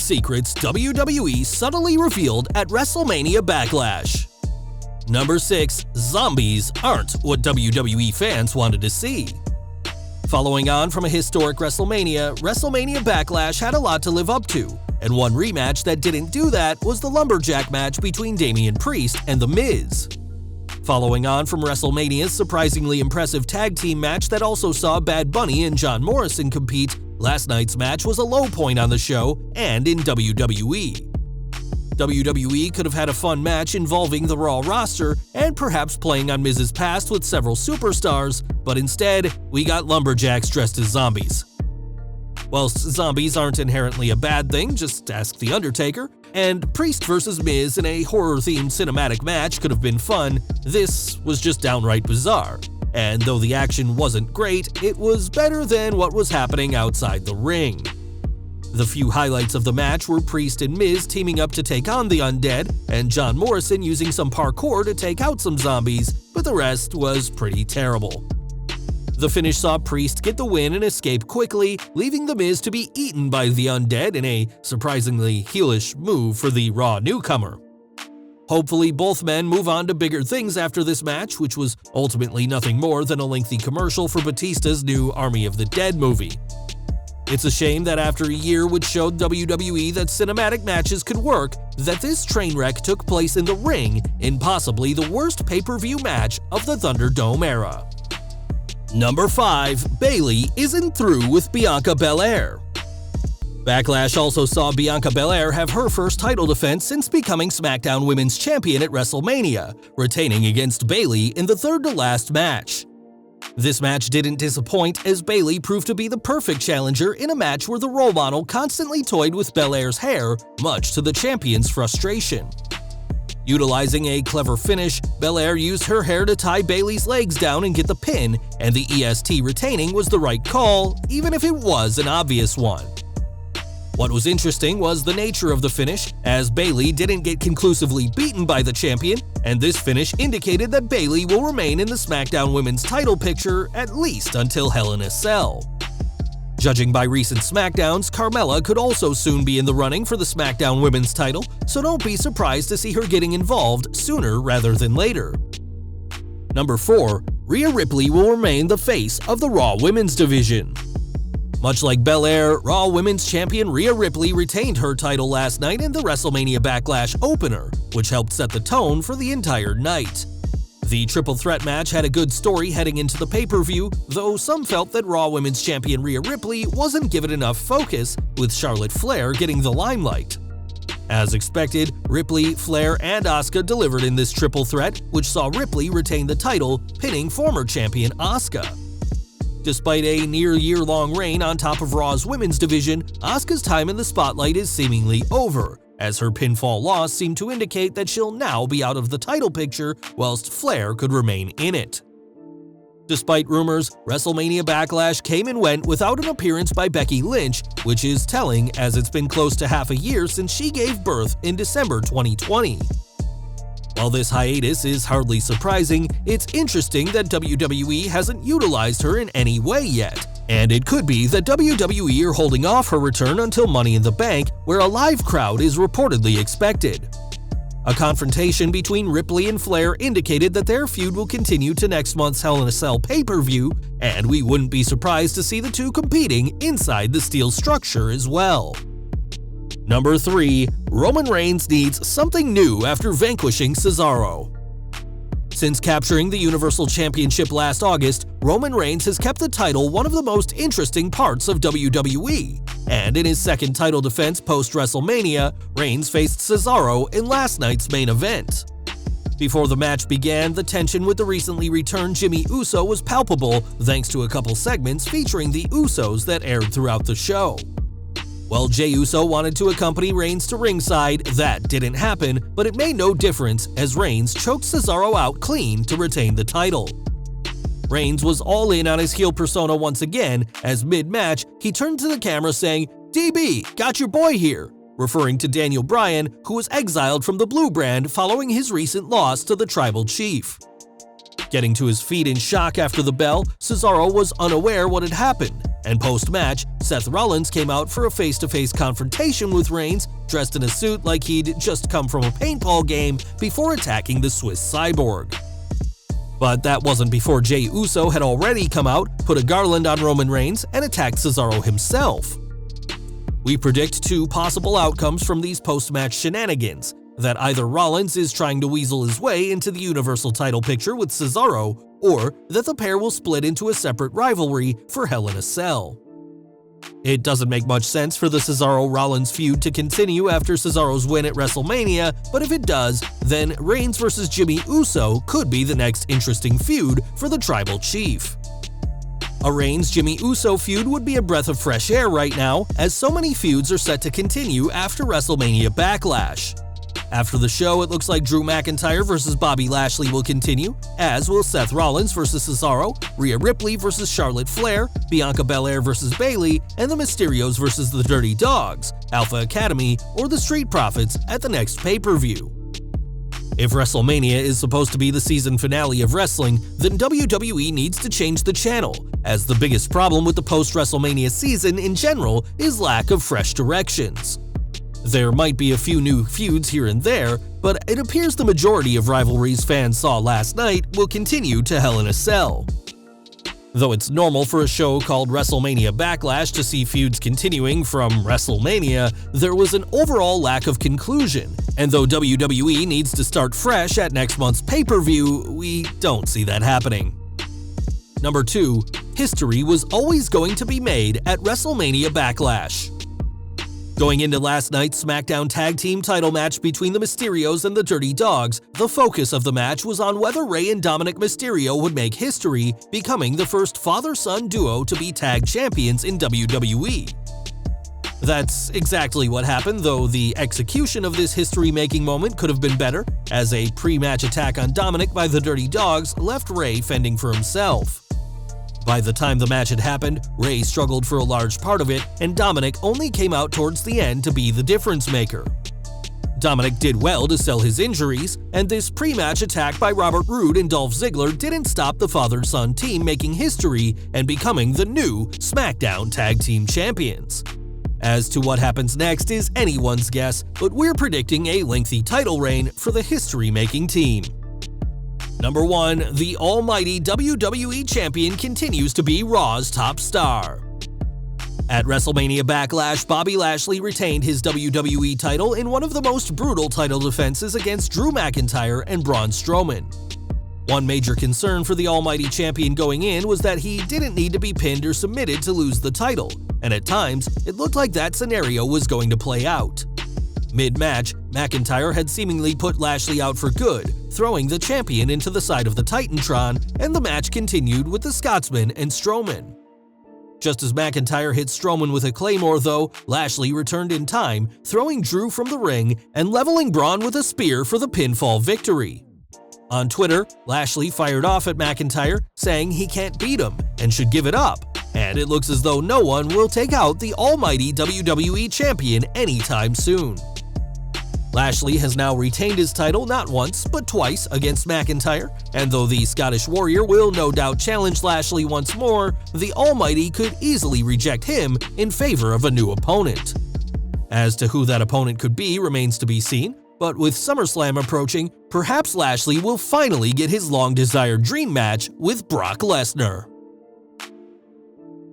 secrets WWE subtly revealed at WrestleMania Backlash. Number 6. Zombies aren't what WWE fans wanted to see. Following on from a historic WrestleMania, WrestleMania Backlash had a lot to live up to, and one rematch that didn't do that was the Lumberjack match between Damian Priest and The Miz. Following on from WrestleMania's surprisingly impressive tag team match that also saw Bad Bunny and John Morrison compete, last night's match was a low point on the show and in WWE. WWE could have had a fun match involving the Raw roster and perhaps playing on Miz's past with several superstars, but instead, we got lumberjacks dressed as zombies. Whilst zombies aren't inherently a bad thing, just ask The Undertaker, and Priest vs. Miz in a horror-themed cinematic match could have been fun, this was just downright bizarre. And though the action wasn't great, it was better than what was happening outside the ring. The few highlights of the match were Priest and Miz teaming up to take on the Undead, and John Morrison using some parkour to take out some zombies, but the rest was pretty terrible. The finish saw Priest get the win and escape quickly, leaving The Miz to be eaten by the Undead in a surprisingly heelish move for the Raw newcomer. Hopefully both men move on to bigger things after this match, which was ultimately nothing more than a lengthy commercial for Batista's new Army of the Dead movie. It's a shame that after a year which showed WWE that cinematic matches could work, that this train wreck took place in the ring in possibly the worst pay-per-view match of the Thunderdome era. Number 5. Bayley isn't through with Bianca Belair. Backlash also saw Bianca Belair have her first title defense since becoming SmackDown Women's Champion at WrestleMania, retaining against Bayley in the third-to-last match. This match didn't disappoint as Bayley proved to be the perfect challenger in a match where the role model constantly toyed with Belair's hair, much to the champion's frustration. Utilizing a clever finish, Belair used her hair to tie Bayley's legs down and get the pin, and the EST retaining was the right call, even if it was an obvious one. What was interesting was the nature of the finish, as Bayley didn't get conclusively beaten by the champion, and this finish indicated that Bayley will remain in the SmackDown Women's title picture at least until Hell in a Cell. Judging by recent SmackDowns, Carmella could also soon be in the running for the SmackDown Women's title, so don't be surprised to see her getting involved sooner rather than later. Number 4. Rhea Ripley will remain the face of the Raw Women's division. Much like Belair, Raw Women's Champion Rhea Ripley retained her title last night in the WrestleMania Backlash opener, which helped set the tone for the entire night. The triple threat match had a good story heading into the pay-per-view, though some felt that Raw Women's Champion Rhea Ripley wasn't given enough focus, with Charlotte Flair getting the limelight. As expected, Ripley, Flair, and Asuka delivered in this triple threat, which saw Ripley retain the title, pinning former champion Asuka. Despite a near-year-long reign on top of Raw's women's division, Asuka's time in the spotlight is seemingly over, as her pinfall loss seemed to indicate that she'll now be out of the title picture, whilst Flair could remain in it. Despite rumors, WrestleMania Backlash came and went without an appearance by Becky Lynch, which is telling as it's been close to half a year since she gave birth in December 2020. While this hiatus is hardly surprising, it's interesting that WWE hasn't utilized her in any way yet, and it could be that WWE are holding off her return until Money in the Bank, where a live crowd is reportedly expected. A confrontation between Ripley and Flair indicated that their feud will continue to next month's Hell in a Cell pay-per-view, and we wouldn't be surprised to see the two competing inside the steel structure as well. Number 3. Roman Reigns needs something new after vanquishing Cesaro. Since capturing the Universal Championship last August, Roman Reigns has kept the title one of the most interesting parts of WWE, and in his second title defense post-WrestleMania, Reigns faced Cesaro in last night's main event. Before the match began, the tension with the recently returned Jimmy Uso was palpable thanks to a couple segments featuring the Usos that aired throughout the show. While Jey Uso wanted to accompany Reigns to ringside, that didn't happen, but it made no difference as Reigns choked Cesaro out clean to retain the title. Reigns was all in on his heel persona once again, as mid-match, he turned to the camera saying, "DB, got your boy here," referring to Daniel Bryan, who was exiled from the Blue Brand following his recent loss to the Tribal Chief. Getting to his feet in shock after the bell, Cesaro was unaware what had happened. And post-match, Seth Rollins came out for a face-to-face confrontation with Reigns, dressed in a suit like he'd just come from a paintball game before attacking the Swiss Cyborg. But that wasn't before Jey Uso had already come out, put a garland on Roman Reigns, and attacked Cesaro himself. We predict two possible outcomes from these post-match shenanigans: that either Rollins is trying to weasel his way into the Universal title picture with Cesaro, or that the pair will split into a separate rivalry for Hell in a Cell. It doesn't make much sense for the Cesaro-Rollins feud to continue after Cesaro's win at WrestleMania, but if it does, then Reigns vs. Jimmy Uso could be the next interesting feud for the Tribal Chief. A Reigns-Jimmy Uso feud would be a breath of fresh air right now, as so many feuds are set to continue after WrestleMania Backlash. After the show, it looks like Drew McIntyre vs. Bobby Lashley will continue, as will Seth Rollins vs. Cesaro, Rhea Ripley vs. Charlotte Flair, Bianca Belair vs. Bayley, and the Mysterios vs. the Dirty Dogs, Alpha Academy, or the Street Profits at the next pay-per-view. If WrestleMania is supposed to be the season finale of wrestling, then WWE needs to change the channel, as the biggest problem with the post-WrestleMania season in general is lack of fresh directions. There might be a few new feuds here and there, but it appears the majority of rivalries fans saw last night will continue to Hell in a Cell. Though it's normal for a show called WrestleMania Backlash to see feuds continuing from WrestleMania, there was an overall lack of conclusion, and though WWE needs to start fresh at next month's pay-per-view, we don't see that happening. Number 2. History was always going to be made at WrestleMania Backlash. Going into last night's SmackDown Tag Team title match between the Mysterios and the Dirty Dogs, the focus of the match was on whether Rey and Dominic Mysterio would make history, becoming the first father-son duo to be tag champions in WWE. That's exactly what happened, though the execution of this history-making moment could have been better, as a pre-match attack on Dominic by the Dirty Dogs left Rey fending for himself. By the time the match had happened, Rey struggled for a large part of it, and Dominic only came out towards the end to be the difference maker. Dominic did well to sell his injuries, and this pre-match attack by Robert Roode and Dolph Ziggler didn't stop the father-son team making history and becoming the new SmackDown Tag Team Champions. As to what happens next is anyone's guess, but we're predicting a lengthy title reign for the history-making team. Number 1. The almighty WWE Champion continues to be Raw's top star. At WrestleMania Backlash, Bobby Lashley retained his WWE title in one of the most brutal title defenses against Drew McIntyre and Braun Strowman. One major concern for the almighty champion going in was that he didn't need to be pinned or submitted to lose the title, and at times, it looked like that scenario was going to play out. Mid-match, McIntyre had seemingly put Lashley out for good, throwing the champion into the side of the Titantron, and the match continued with the Scotsman and Strowman. Just as McIntyre hit Strowman with a Claymore though, Lashley returned in time, throwing Drew from the ring and leveling Braun with a spear for the pinfall victory. On Twitter, Lashley fired off at McIntyre, saying he can't beat him and should give it up, and it looks as though no one will take out the almighty WWE Champion anytime soon. Lashley has now retained his title not once, but twice against McIntyre, and though the Scottish Warrior will no doubt challenge Lashley once more, the Almighty could easily reject him in favor of a new opponent. As to who that opponent could be remains to be seen, but with SummerSlam approaching, perhaps Lashley will finally get his long-desired dream match with Brock Lesnar.